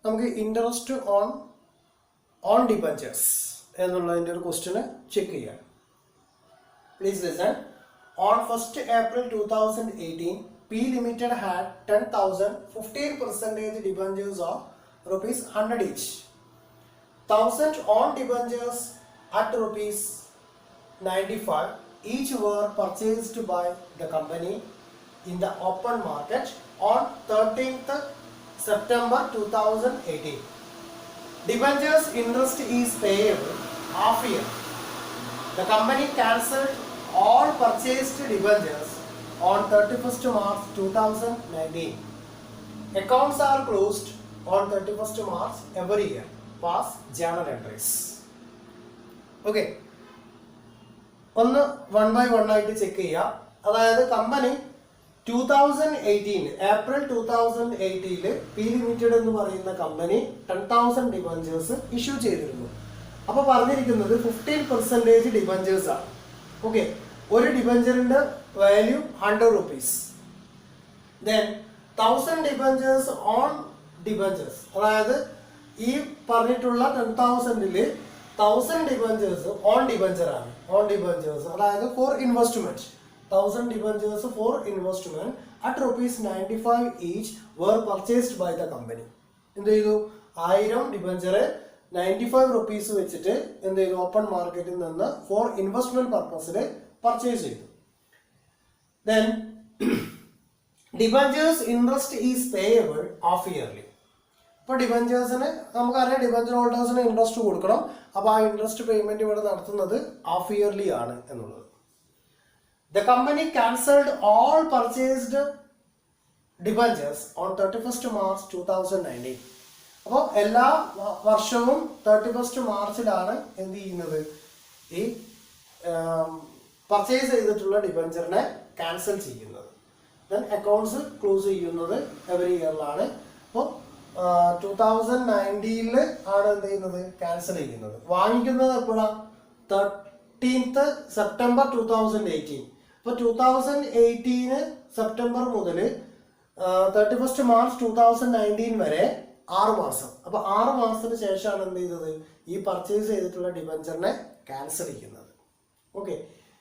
നമുക്ക് interest on debentures എന്നുള്ളതിൻ്റെ ഒരു ക്വസ്റ്റ്യന് ചെക്ക് ചെയ്യാം. Please listen. On 1st April 2018, P Limited had 10,000 15% debentures of rupees 100 each. 1,000 on debentures at rupees 95 each were purchased by the company in the open market on 13th September 2018. Debentures interest is payable half year. The company cancelled all purchased debentures on 31st March 2019. Accounts are closed on 31st March every year. Pass journal entries. Okay. ഒന്ന് 1 by 1 ആയിട്ട് check ചെയ്യുക. അതായത് company 2018 April 2018 P limited എന്ന് പറയുന്ന company 10,000 debentures issue ചെയ്തിരുന്നു. അപ്പോൾ പറഞ്ഞിരിക്കുന്നത് 15% debentures ആണ്. ഓക്കെ, ഒരു ഡിബഞ്ചറിന്റെ value 100 rupees. Then 1000 debentures on debentures, അതായത് ഈ പറഞ്ഞിട്ടുള്ള 10,000-ല് 1000 ഡിബഞ്ചേഴ്സ് ഓൺ ഡിബഞ്ചർ ആണ്. ഓൺ ഡിബഞ്ചേഴ്സ് അതായത് for investment. 1000 debentures for investment at rupees 95 each were purchased by the company. എന്ത് ചെയ്തു? 1000 ഡിബഞ്ചറ് 95 റുപ്പീസ് വെച്ചിട്ട് എന്ത് ചെയ്തു? ഓപ്പൺ മാർക്കറ്റിൽ നിന്ന് ഫോർ ഇൻവെസ്റ്റ്മെന്റ് പർപ്പസിൽ പർച്ചേസ് ചെയ്തു. Then debentures interest is payable half yearly. ഇപ്പോൾ ഡിബഞ്ചേഴ്സിന് നമുക്കറിയാം, ഡിബഞ്ചർ ഹോൾഡേഴ്സിന് ഇൻട്രസ്റ്റ് കൊടുക്കണം. അപ്പോൾ ആ ഇൻട്രസ്റ്റ് പേയ്മെന്റ് ഇവിടെ നടത്തുന്നത് ഹാഫ് ഇയർലി ആണ് എന്നുള്ളത്. The company cancelled all purchased debentures on 31st March 2019. അപ്പോൾ എല്ലാ വർഷവും 31st മാർച്ചിലാണ് എന്ത് ചെയ്യുന്നത്? ഈ പർച്ചേസ് ചെയ്തിട്ടുള്ള ഡിബഞ്ചറിനെ ക്യാൻസൽ ചെയ്യുന്നത്. ദെൻ അക്കൗണ്ട്സ് ക്ലോസ് ചെയ്യുന്നത് എവറി ഇയറിലാണ്. അപ്പോൾ 2019 ആണ് എന്ത് ചെയ്യുന്നത്? ക്യാൻസൽ ചെയ്യുന്നത്. വാങ്ങിക്കുന്നത് എപ്പോഴാണ്? 13th September 2018. അപ്പോൾ 2018 സെപ്റ്റംബർ മുതൽ 31st മാർച്ച് 2019 വരെ 6 മാസം. അപ്പോൾ 6 മാസത്തിന് ശേഷമാണ് എന്ത് ചെയ്തത്? ഈ പർച്ചേസ് ചെയ്തിട്ടുള്ള ഡിബഞ്ചറിനെ ക്യാൻസൽ ചെയ്യുന്നത്. ഓക്കെ,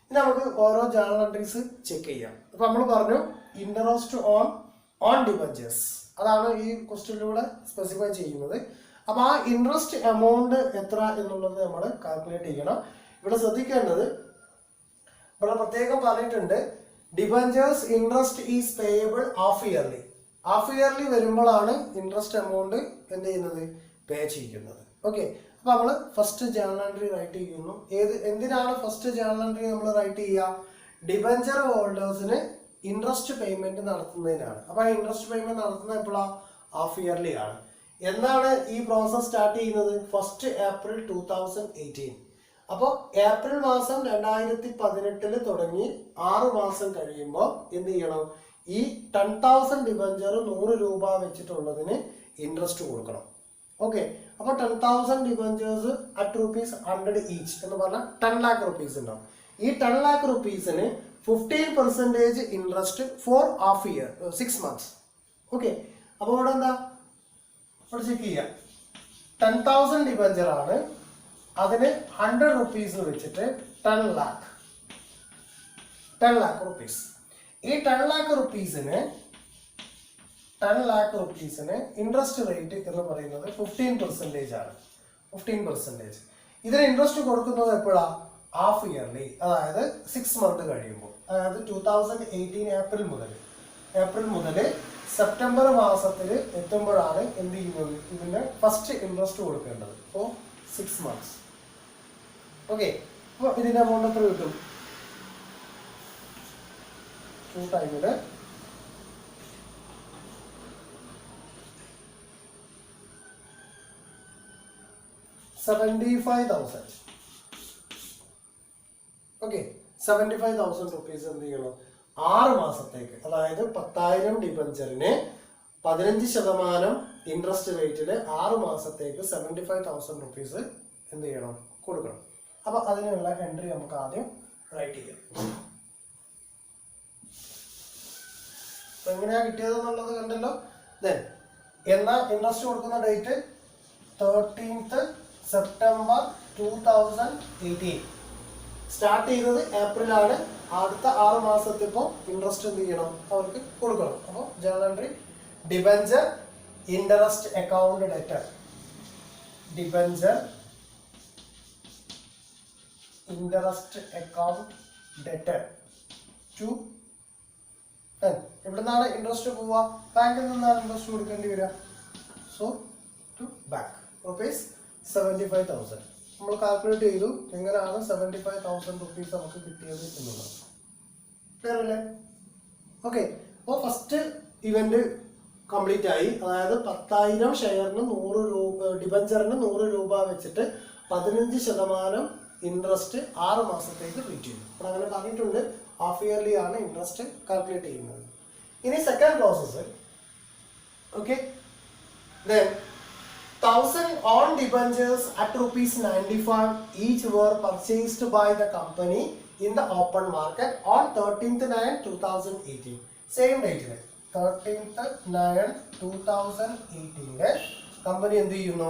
ഇനി നമുക്ക് ഓരോ ജേർണൽ എൻട്രീസ് ചെക്ക് ചെയ്യാം. അപ്പോൾ നമ്മൾ പറഞ്ഞു ഇൻട്രസ്റ്റ് ഓൺ ഡിബഞ്ചേഴ്സ്, അതാണ് ഈ ക്വസ്റ്റ്യനിലൂടെ സ്പെസിഫൈ ചെയ്യുന്നത്. അപ്പോൾ ആ ഇൻട്രസ്റ്റ് എമൗണ്ട് എത്ര എന്നുള്ളത് നമ്മൾ കാൽക്കുലേറ്റ് ചെയ്യണം. ഇവിടെ ശ്രദ്ധിക്കേണ്ടത്, ഇവിടെ പ്രത്യേകം പറഞ്ഞിട്ടുണ്ട് debentures interest is payable half yearly. Half yearly വരുമ്പോഴാണ് ഇൻട്രസ്റ്റ് എമൗണ്ട് എന്ത് ചെയ്യുന്നത്? പേ ചെയ്യുന്നത്. ഓക്കെ, അപ്പോൾ നമ്മൾ ഫസ്റ്റ് ജേർണൽ എൻട്രി റൈറ്റ് ചെയ്യുന്നു. എന്തിനാണ് ഫസ്റ്റ് ജേർണൽ എൻട്രി നമ്മൾ റൈറ്റ് ചെയ്യുക? ഡിബഞ്ചർ ഹോൾഡേഴ്സിന് ഇൻട്രസ്റ്റ് പേയ്മെന്റ് നടത്തുന്നതിനാണ്. അപ്പോൾ ആ ഇൻട്രസ്റ്റ് പേയ്മെന്റ് നടത്തുന്നത് എപ്പോഴാണ്? ഹാഫ് ഇയർലി ആണ്. എന്നാണ് ഈ പ്രോസസ് സ്റ്റാർട്ട് ചെയ്യുന്നത്? 1st April 2018. അപ്പോൾ ഏപ്രിൽ മാസം 2018 തുടങ്ങി 6 മാസം കഴിയുമ്പോൾ എന്ത് ചെയ്യണം? ഈ 10,000 ഡിബഞ്ചർ 100 രൂപ വെച്ചിട്ടുള്ളതിന് ഇൻട്രസ്റ്റ് കൊടുക്കണം. ഓക്കെ, അപ്പോൾ 10,000 ഡിബഞ്ചേഴ്സ് അറ്റ് rupees 100 ഈച്ച് എന്ന് പറഞ്ഞാൽ 10 lakh rupees ഉണ്ടാവും. ഈ 10 lakh rupeesന് 15% interest for half year 6 months. Okay, അപ്പോൾ ഇവിടെ എന്താ? ഇവിടെ ചെക്ക് ചെയ്യാം. 10,000 ഡിബഞ്ചർ ആണ്, അതിന് 100 റുപ്പീസ് വെച്ചിട്ട് 10 lakh rupees. ഈ 10 lakh റുപ്പീസിന് ഇൻട്രസ്റ്റ് റേറ്റ് എന്ന് പറയുന്നത് 15% ആണ്. 15%. ഇതിന് ഇൻട്രസ്റ്റ് കൊടുക്കുന്നത് എപ്പോഴാണ്? ഹാഫ് ഇയർലി, അതായത് 6 months കഴിയുമ്പോൾ. അതായത് 2018 ഏപ്രിൽ മുതൽ സെപ്റ്റംബർ മാസത്തിൽ എത്തുമ്പോഴാണ് എന്ത് ചെയ്യുന്നത്? ഇതിന് ഫസ്റ്റ് ഇൻട്രസ്റ്റ് കൊടുക്കേണ്ടത് ഫോർ 6 months. ഓക്കെ, അപ്പോൾ ഇതിൻ്റെ എമൗണ്ട് എത്ര കിട്ടും? 2 ടൈമില് 75,000. ഓക്കെ, 75,000 റുപ്പീസ് എന്ത് ചെയ്യണം? 6 മാസത്തേക്ക്, അതായത് 10,000 ഡിബഞ്ചറിന് 15% ഇൻട്രസ്റ്റ് റേറ്റിൽ 6 മാസത്തേക്ക് 75,000 റുപ്പീസ് എന്ത് ചെയ്യണം? കൊടുക്കണം. അപ്പോൾ അതിനുള്ള എൻട്രി നമുക്ക് ആദ്യം റൈറ്റ് ചെയ്യാം. എങ്ങനെയാ കിട്ടിയതെന്നുള്ളത് കണ്ടല്ലോ. ദെൻ എന്നാൽ ഇൻട്രസ്റ്റ് കൊടുക്കുന്ന ഡേറ്റ് 13th September 2018. സ്റ്റാർട്ട് ചെയ്തത് ഏപ്രിലാണ്. അടുത്ത 6 മാസത്തിൽ ഇപ്പോൾ ഇൻട്രസ്റ്റ് എന്ത് ചെയ്യണം, അവർക്ക് കൊടുക്കണം. അപ്പോൾ journal entry debenture interest account debtor, debenture interest account debtor to ഇവിടെ നിന്നാണ് ഇൻട്രസ്റ്റ് പോവുക, ബാങ്കിൽ നിന്നാണ് ഇൻട്രസ്റ്റ് കൊടുക്കേണ്ടി വരിക. So to bank rupees 75,000. നമ്മൾ കാൽക്കുലേറ്റ് ചെയ്തു എങ്ങനെയാണ് 75,000 റുപ്പീസ് നമുക്ക് കിട്ടിയത് എന്നുള്ളത്. ക്ലിയർ അല്ലേ? ഓക്കെ. അപ്പോൾ ഫസ്റ്റ് ഇവന്റ് കംപ്ലീറ്റ് ആയി. അതായത് 10,000 ഷെയറിന് 100 രൂപ, ഡിബഞ്ചറിന് 100 രൂപ വെച്ചിട്ട് 15% ഇൻട്രസ്റ്റ് 6 മാസത്തേക്ക് ട്രീറ്റ് ചെയ്യും. അപ്പോൾ അങ്ങനെ പറഞ്ഞിട്ടുണ്ട്. ഹാഫ് ഇയർലി ആണ് ഇൻട്രസ്റ്റ് കാൽക്കുലേറ്റ് ചെയ്യുന്നത്. ഇനി second process. Okay. Then 1,000 on debentures at rupees 95 each were purchased by the company in the open market on 13/9/2018. Same date. 13/9/2018 company എന്ത് ചെയ്യുന്നു,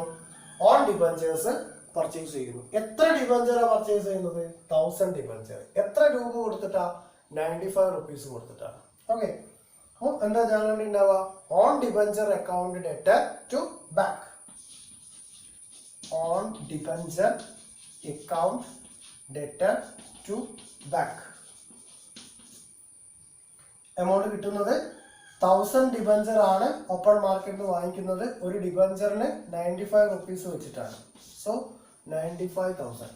ഓൺ ഡിബഞ്ചേഴ്സ് പർച്ചേസ് ചെയ്യുന്നു. എത്ര ഡിബഞ്ചറാ പർച്ചേസ് ചെയ്യുന്നത്? 1,000 ഡിബഞ്ചർ. എത്ര രൂപ കൊടുത്തിട്ടാ? 95 റുപ്പീസ് കൊടുത്തിട്ടാണ്. ഓക്കെ. അപ്പോൾ എന്താ ജേണൽ ഉണ്ടാവുക? Own debenture account debtor to bank, own debenture account debtor to bank. Amount കിട്ടുന്നത് 1,000 ഡിബഞ്ചർ ആണ് ഓപ്പൺ മാർക്കറ്റിൽ നിന്ന് വാങ്ങിക്കുന്നത്. ഒരു ഡിബഞ്ചറിന് 95 റുപ്പീസ് വെച്ചിട്ടാണ്. സോ 95,000.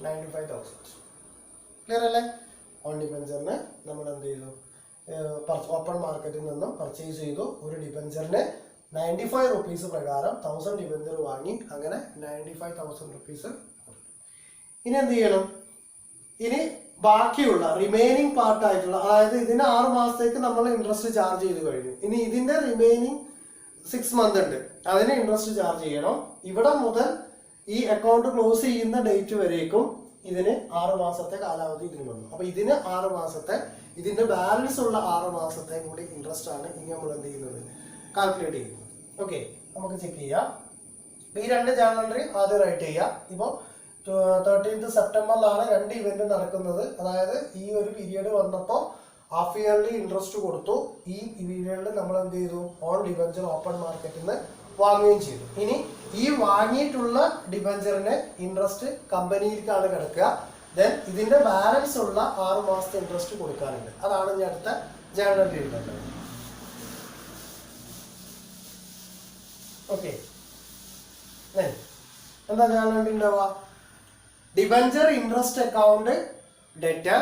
95,000. ക്ലിയർ അല്ലേ? ഓൺ ഡിബഞ്ചറിന് നമ്മൾ എന്ത് ചെയ്തു, ഓപ്പൺ മാർക്കറ്റിൽ നിന്നും പർച്ചേസ് ചെയ്തു. ഒരു ഡിബഞ്ചറിന് 95 റുപ്പീസ് പ്രകാരം 1,000 ഡിബഞ്ചർ വാങ്ങി. അങ്ങനെ 95,000 റുപ്പീസ്. ഇനി എന്ത് ചെയ്യണം? ഇനി ബാക്കിയുള്ള റിമൈനിങ് പാർട്ടായിട്ടുള്ള, അതായത് ഇതിന് 6 മാസത്തേക്ക് നമ്മൾ ഇൻട്രസ്റ്റ് ചാർജ് ചെയ്ത് കഴിഞ്ഞു. ഇനി ഇതിന്റെ റിമൈനിങ് 6 മന്ത് ഉണ്ട്, അതിന് ഇൻട്രസ്റ്റ് ചാർജ് ചെയ്യണം. ഇവിടെ മുതൽ ഈ അക്കൗണ്ട് ക്ലോസ് ചെയ്യുന്ന ഡേറ്റ് വരേക്കും ഇതിന് 6 മാസത്തെ കാലാവധി ഇതിന് വന്നു. അപ്പൊ ഇതിന് 6 മാസത്തെ, ഇതിന്റെ ബാലൻസ് ഉള്ള 6 മാസത്തെ കൂടി ഇൻട്രസ്റ്റ് ആണ് ഇനി നമ്മൾ എന്ത് ചെയ്യുന്നത്, കാൽക്കുലേറ്റ് ചെയ്യുന്നത്. ഓക്കെ. നമുക്ക് ചെക്ക് ചെയ്യാം. ഈ 2 ജേണൽ എൻട്രി ആദ്യം റൈറ്റ് ചെയ്യാം. ഇപ്പോൾ 13th സെപ്റ്റംബറിലാണ് 2 ഇവന്റ് നടക്കുന്നത്. അതായത് ഈ ഒരു പീരീഡ് വന്നപ്പോൾ ഹാഫ് ഇയർലി ഇൻട്രസ്റ്റ് കൊടുത്തു. ഈ പീരീഡിൽ നമ്മൾ എന്ത് ചെയ്തു, ഓൺ ഡിബഞ്ചർ ഓപ്പൺ മാർക്കറ്റിൽ നിന്ന് വാങ്ങുകയും ചെയ്തു. ഇനി ഈ വാങ്ങിയിട്ടുള്ള ഡിബഞ്ചറിന് ഇൻട്രസ്റ്റ് കമ്പനിയിലേക്കാണ് കിടക്കുക. ദെൻ ഇതിന്റെ ബാലൻസ് ഉള്ള 6 മാസത്തെ ഇൻട്രസ്റ്റ് കൊടുക്കാനുണ്ട്. അതാണ് ഇനി അടുത്ത ജേണൽ എൻട്രി ഉള്ളത്. ഓക്കെ. എന്താ ജേണൽ എൻട്രി ഉണ്ടാവുക? Debenture interest account debtor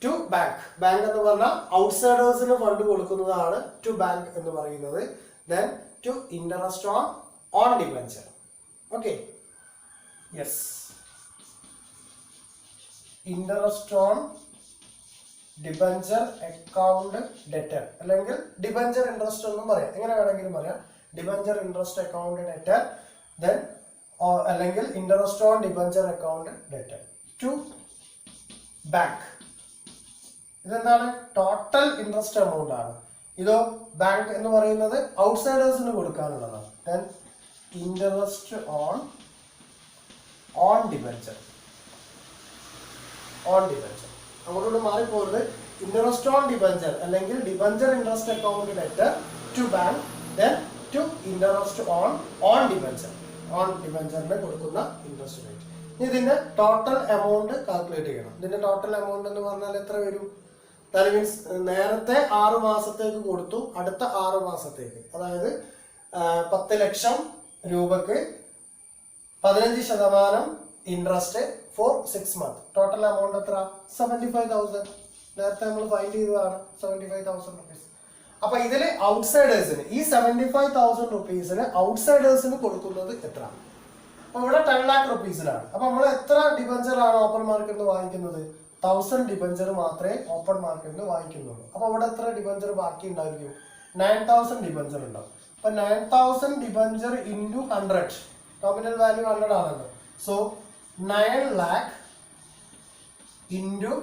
to bank. Bank എന്ന് പറഞ്ഞാൽ ഔട്ട്സൈഡേഴ്സിന് ഫണ്ട് കൊടുക്കുന്നതാണ് ടു ബാങ്ക് എന്ന് പറയുന്നത്. Then to interest on debenture. Okay. Yes. Interest on debenture account debtor, അല്ലെങ്കിൽ ഡിബഞ്ചർ ഇൻട്രസ്റ്റ് എന്നും പറയാം, എങ്ങനെ വേണമെങ്കിലും പറയാം. Debenture interest account debtor, then അല്ലെങ്കിൽ interest on debenture account debtor to bank. ഇതെന്താണ്? ടോട്ടൽ ഇൻട്രസ്റ്റ് എമൗണ്ട് ആണ്. ഇതോ ബാങ്ക് എന്ന് പറയുന്നത് ഔട്ട്സൈഡേഴ്സിന് കൊടുക്കാനുള്ളതാണ്. Then interest on debenture, on debenture അങ്ങോട്ടോട് മാറിപ്പോകുന്നത്. ഇൻട്രസ്റ്റ് ഓൺ ഡിബഞ്ചർ അല്ലെങ്കിൽ debenture interest account debtor to bank, then to interest on debenture, on ഡിബഞ്ചറിന് കൊടുക്കുന്ന ഇൻട്രസ്റ്റ് റേറ്റ്. ഇതിന്റെ ടോട്ടൽ എമൗണ്ട് കാൽക്കുലേറ്റ് ചെയ്യണം. ഇതിന്റെ ടോട്ടൽ എമൗണ്ട് എന്ന് പറഞ്ഞാൽ എത്ര വരും? ദാറ്റ് മീൻസ് നേരത്തെ 6 മാസത്തേക്ക് കൊടുത്തു, അടുത്ത 6 മാസത്തേക്ക്, അതായത് 10 ലക്ഷം രൂപക്ക് 15% interest four 6 month. Total amount എത്ര? 75,000. നേരത്തെ നമ്മൾ ഫൈൻഡ് ചെയ്തതാണ് 75,000 റുപ്പീസ്. അപ്പൊ ഇതില് ഔട്ട്സൈഡേഴ്സിന് ഈ 75,000 റുപ്പീസിന് ഔട്ട്സൈഡേഴ്സിന് കൊടുക്കുന്നത് എത്ര? അപ്പൊ ഇവിടെ 10 lakh റുപ്പീസിലാണ്. അപ്പൊ നമ്മൾ എത്ര ഡിബഞ്ചർ ആണ് ഓപ്പൺ മാർക്കറ്റിൽ നിന്ന് വാങ്ങിക്കുന്നത്? 1,000 ഡിബഞ്ചർ മാത്രമേ ഓപ്പൺ മാർക്കറ്റിൽ നിന്ന് വാങ്ങിക്കുന്നുള്ളൂ. അപ്പൊ ഇവിടെ എത്ര ഡിബഞ്ചർ ബാക്കി ഉണ്ടായിരിക്കും? 9,000 ഡിബഞ്ചർ ഉണ്ടാവും. അപ്പൊ 9,000 ഡിബഞ്ചർ ഇൻറ്റു 100, നോമിനൽ വാല്യൂ 100 ആണല്ലോ. So 9 lakh into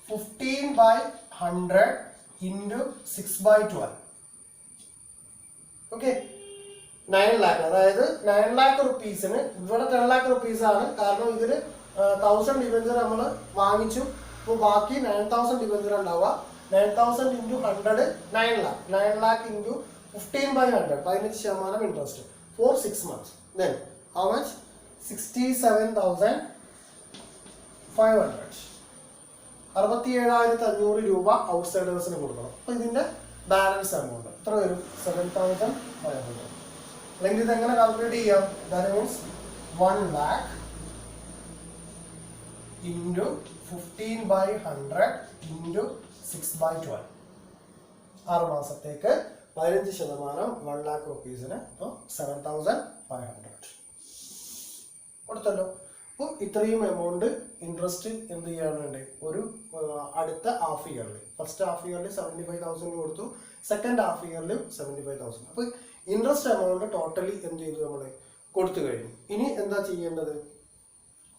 15/100 into 6/12. Okay, 9 lakh, അതായത് 9 lakh റുപ്പീസിന് ഇവിടെ 10 lakh റുപ്പീസ് ആണ്. കാരണം ഇതിൽ 1000 ഡിബഞ്ചർ നമ്മൾ വാങ്ങിച്ചു. അപ്പോൾ ബാക്കി 9000 ഡിബഞ്ചർ ഉണ്ടാവുക. 9000 into 100 9 lakh. 9 lakh into 15/100, 15% interest for 6 months. Then how much? 67,500. 67,500 രൂപ ഔട്ട്സൈഡേഴ്സിന് കൊടുക്കണം. അപ്പോൾ ഇതിന്റെ ബാലൻസ് എമൗണ്ട് എത്ര വരും? 7,500. അല്ലെങ്കിൽ ഇത് എങ്ങനെ കാൽക്കുലേറ്റ് ചെയ്യാം? That means 1 lakh into 15/100 into 6/12. 6 മാസത്തേക്ക് 15%, 1 lakh റുപ്പീസിന് 7,500 കൊടുത്തല്ലോ. അപ്പോൾ ഇത്രയും എമൗണ്ട് ഇൻട്രസ്റ്റ് എന്ത് ചെയ്യാനുണ്ട്? ഒരു അടുത്ത ഹാഫ് ഇയറിൽ, ഫസ്റ്റ് ഹാഫ് ഇയറിൽ 75,000 കൊടുത്തു, സെക്കൻഡ് ഹാഫ് ഇയറിലും 75,000. അപ്പോൾ ഇൻട്രസ്റ്റ് എമൗണ്ട് ടോട്ടലി എന്ത് ചെയ്തു? നമ്മൾ കൊടുത്തു കഴിഞ്ഞു. ഇനി എന്താ ചെയ്യേണ്ടത്?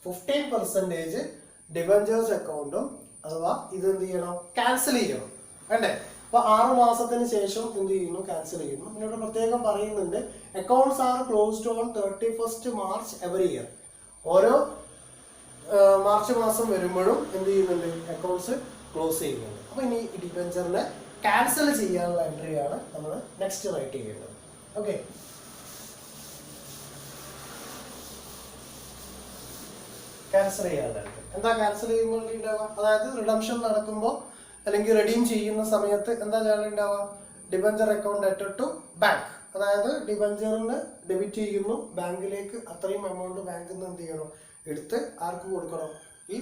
15% ഡിബഞ്ചേഴ്സ് അക്കൗണ്ടും അഥവാ ഇത് എന്ത് ചെയ്യണം? ക്യാൻസൽ ചെയ്യണം, വേണ്ടേ? അപ്പൊ 6 മാസത്തിന് ശേഷം എന്ത് ചെയ്യുന്നു? ക്യാൻസൽ ചെയ്യുന്നു. ഇതിനോട് പ്രത്യേകം പറയുന്നുണ്ട്, accounts R closed on 31st March every year. ഓരോ മാർച്ച് മാസം വരുമ്പോഴും എന്ത് ചെയ്യുന്നുണ്ട്? അക്കൗണ്ട്സ് ക്ലോസ് ചെയ്യുന്നുണ്ട്. അപ്പൊ ഇനി ഡിബഞ്ചറിനെ ക്യാൻസൽ ചെയ്യാനുള്ള എൻട്രിയാണ് നമ്മൾ നെക്സ്റ്റ് റൈറ്റ് ചെയ്യേണ്ടത്. ഓക്കെ, ക്യാൻസൽ ചെയ്യാനുള്ള എൻട്രി എന്താ? ക്യാൻസൽ ചെയ്യുമ്പോൾ ഉണ്ടാവുക, അതായത് റിഡംഷൻ നടക്കുമ്പോൾ അല്ലെങ്കിൽ റെഡീം ചെയ്യുന്ന സമയത്ത് എന്താ ചെയ്യാനുണ്ടാവുക? Debenture account debtor to bank, അതായത് ഡിബഞ്ചറിന് ഡെബിറ്റ് ചെയ്യുന്നു ബാങ്കിലേക്ക്. അത്രയും എമൗണ്ട് ബാങ്കിൽ നിന്ന് എന്ത് ചെയ്യണം? എടുത്ത് ആർക്ക് കൊടുക്കണം? ഈ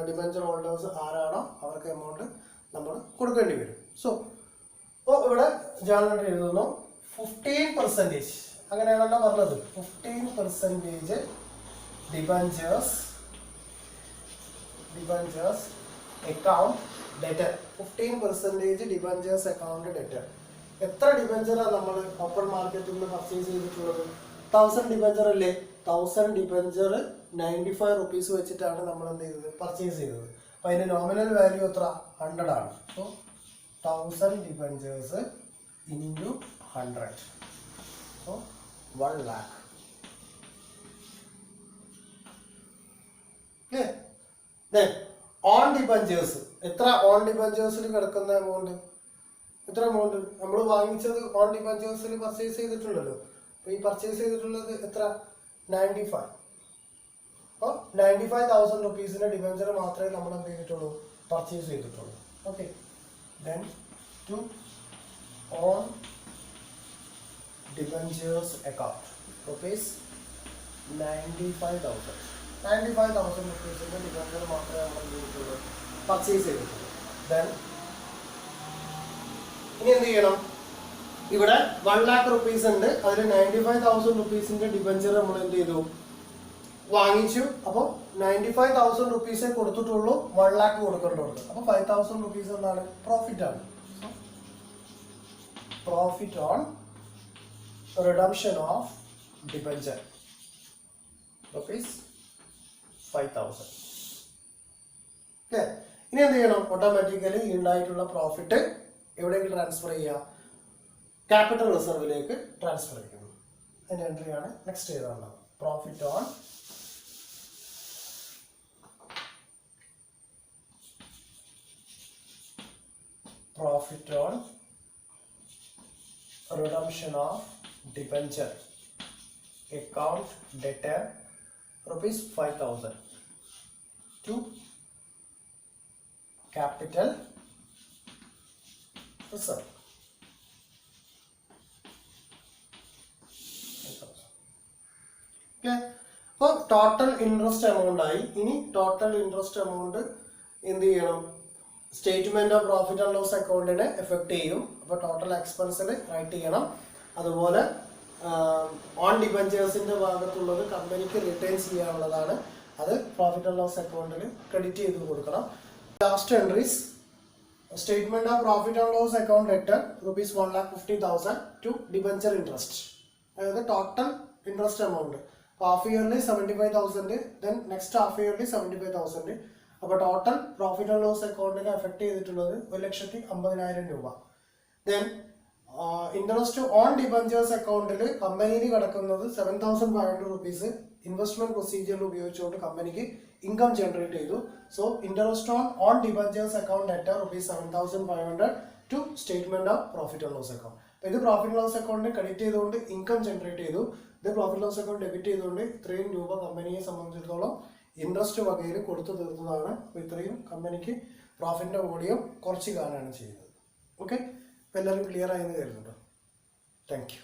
ഡിബഞ്ചർ ഹോൾഡേഴ്സ് ആരാണോ അവർക്ക് എമൗണ്ട് നമ്മൾ കൊടുക്കേണ്ടി വരും. സോ ഇവിടെ ജേർണൽ എഴുതുന്നു 15%, അങ്ങനെയാണല്ലോ പറഞ്ഞത്. 15% debentures account debtor. 15% debentures account debtor. എത്ര ഡിബഞ്ചറാണ് നമ്മൾ ഓപ്പൺ മാർക്കറ്റിൽ നിന്ന് പർച്ചേസ് ചെയ്തിട്ടുള്ളത്? 1000 ഡിബഞ്ചർ അല്ലേ? 1000 ഡിബഞ്ചർ 95 റുപ്പീസ് വെച്ചിട്ടാണ് നമ്മൾ എന്ത് ചെയ്തത്? പർച്ചേസ് ചെയ്തത്. അപ്പൊ അതിന്റെ നോമിനൽ വാല്യൂ എത്ര? 100 ആണ്. So 1000 debentures into 100, so 1 lakh. On debentures എത്ര? ഓൺ ഡിബഞ്ചേഴ്സിൽ കിടക്കുന്ന എമൗണ്ട് എത്ര? എമൗണ്ട് നമ്മൾ വാങ്ങിച്ചത് ഓൺ ഡിബഞ്ചേഴ്സിൽ പർച്ചേസ് ചെയ്തിട്ടുണ്ടല്ലോ. അപ്പൊ ഈ പർച്ചേസ് ചെയ്തിട്ടുള്ളത് എത്ര? 95. അപ്പോൾ 95,000 റുപ്പീസിന്റെ ഡിബഞ്ചർ മാത്രമേ നമ്മൾ എന്ത് ചെയ്തിട്ടുള്ളൂ? പർച്ചേസ് ചെയ്തിട്ടുള്ളൂ. Okay, then to on debentures account rupees 95,000. 95,000 റുപ്പീസിന്റെ ഡിബഞ്ചർ മാത്രമേ നമ്മൾ എന്ത് ചെയ്തിട്ടുള്ളൂ? പർച്ചേസ് ചെയ്തിട്ടുള്ളൂ. ദെൻ ഇനി എന്ത് ചെയ്യണം? ഇവിടെ 1 lakh റുപ്പീസ് ഉണ്ട്, അതിൽ 95,000 റുപ്പീസിന്റെ ഡിബഞ്ചർ നമ്മൾ എന്ത് ചെയ്തു? വാങ്ങിച്ചു. അപ്പോൾ 95,000 റുപ്പീസേ കൊടുത്തിട്ടുള്ളൂ, 1 lakh കൊടുക്കേണ്ടതുണ്ട്. അപ്പൊ 5,000 റുപ്പീസ് എന്താണ്? പ്രോഫിറ്റ് ആണ്. Profit on redemption of debenture rupees 5,000. ഇനി എന്ത് ചെയ്യണം? ഓട്ടോമാറ്റിക്കലി ഉണ്ടായിട്ടുള്ള പ്രോഫിറ്റ് എവിടേക്ക് ട്രാൻസ്ഫർ ചെയ്യുക? ക്യാപിറ്റൽ റിസർവിലേക്ക് ട്രാൻസ്ഫർ ചെയ്യുന്നു. അതിന്റെ എൻട്രിയാണ് നെക്സ്റ്റ് ചെയ്താണുള്ളത്. Profit on redemption of debenture account debtor rupees 5,000 to capital reserve. അപ്പോൾ ടോട്ടൽ ഇൻട്രസ്റ്റ് എമൗണ്ട് ആയി. ഇനി ടോട്ടൽ ഇൻട്രസ്റ്റ് എമൗണ്ട് എന്ത് ചെയ്യണം? Statement of profit and loss അക്കൗണ്ടിനെ എഫക്ട് ചെയ്യും. അപ്പോൾ ടോട്ടൽ എക്സ്പെൻസിൽ റൈറ്റ് ചെയ്യണം. അതുപോലെ ഓൺ ഡിബഞ്ചേഴ്സിന്റെ ഭാഗത്തുള്ളത് കമ്പനിക്ക് റിട്ടേൺ ചെയ്യാനുള്ളതാണ്. അത് പ്രോഫിറ്റ് ആൻഡ് ലോസ് അക്കൗണ്ടിൽ ക്രെഡിറ്റ് ചെയ്ത് കൊടുക്കണം. Last entries statement of profit and loss account debtor rupees 1,50,000 to debenture interest. അതായത് total interest amount half yearly 75,000, then next half yearly 75,000. അപ്പോൾ ടോട്ടൽ പ്രോഫിറ്റ് ആൻഡ് ലോസ് അക്കൗണ്ടിനെ affect ചെയ്തിട്ടുള്ളത് 1,50,000 രൂപ. Then interest on debentures അക്കൗണ്ടിൽ കമ്പനിയിൽ കിടക്കുന്നത് 7,500 rupees investment പ്രൊസീജിയറിൽ ഉപയോഗിച്ചുകൊണ്ട് കമ്പനിക്ക് ഇൻകം ജനറേറ്റ് ചെയ്തു. So interest on debentures account at ₹7,500 to statement of profit and loss account. ഇത് പ്രോഫിറ്റ് ആൻഡ് ലോസ് അക്കൗണ്ടിന് ക്രെഡിറ്റ് ചെയ്തുകൊണ്ട് ഇൻകം ജനറേറ്റ് ചെയ്തു. ഇത് പ്രോഫിറ്റ് ലോസ് അക്കൗണ്ട് ഡെബിറ്റ് ചെയ്തുകൊണ്ട് ഇത്രയും രൂപ കമ്പനിയെ സംബന്ധിച്ചിടത്തോളം ഇൻട്രസ്റ്റ് വകയിൽ കൊടുത്തു തീർത്തതാണ്. അപ്പോൾ ഇത്രയും കമ്പനിക്ക് പ്രോഫിറ്റിന്റെ വോളിയം കുറച്ച് കാണുകയാണ് ചെയ്യുന്നത്. ഓക്കെ, അപ്പോൾ എല്ലാവരും ക്ലിയർ ആയെന്ന് കരുതുന്നുണ്ടോ? Thank you.